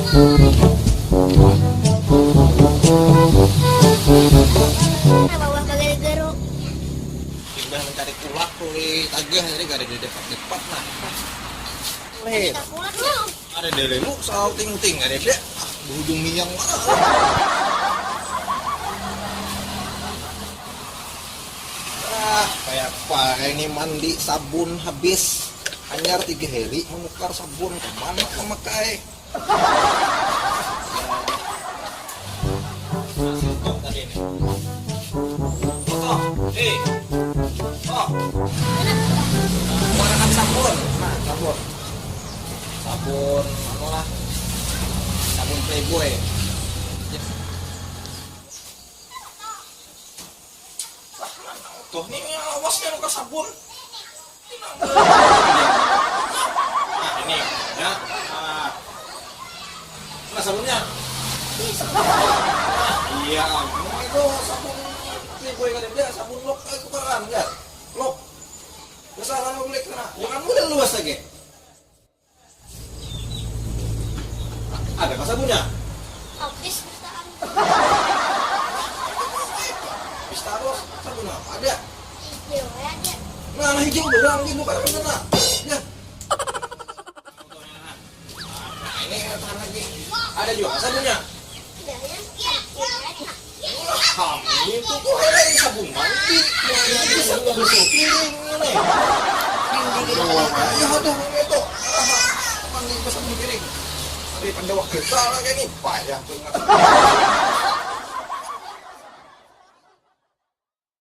Bawah bagai geruk. Timbang mencari kulak tuh tagih jadi gak ada di depan nah. Leh, Kita pulang dong. ada delemu soal ting-ting ada dia. Berujung minyak mana? Kayak apa ini mandi sabun habis hanyar 3 hari menukar sabun kemana memakai? Tadi ini. Menggunakan sabun, nah sabun anu lah, sabun Playboy. Tuh nih awasnya nuker sabun. Nah ini ya, nah sabunnya. Iya, itu sabun Playboy kan dia sabun lok itu kan ya, lok. Kesalahan ngulik kena, jangan udah luas lagi. Ada nggak sabunnya? Habis bestaan. Pistaros, sabun apa ada? Hijau ya ada. Nah hijau doang gitu kan kena. Ya. Nah ini tahan lagi. Ada juga sabunnya. Udah ya. Kami itu kok ada yang sabun mandi. Ini bisa nggak bersih piring ini. Ya udah itu. Mandi sabun piring. Dari pendewak kita lagi nih, payah banget.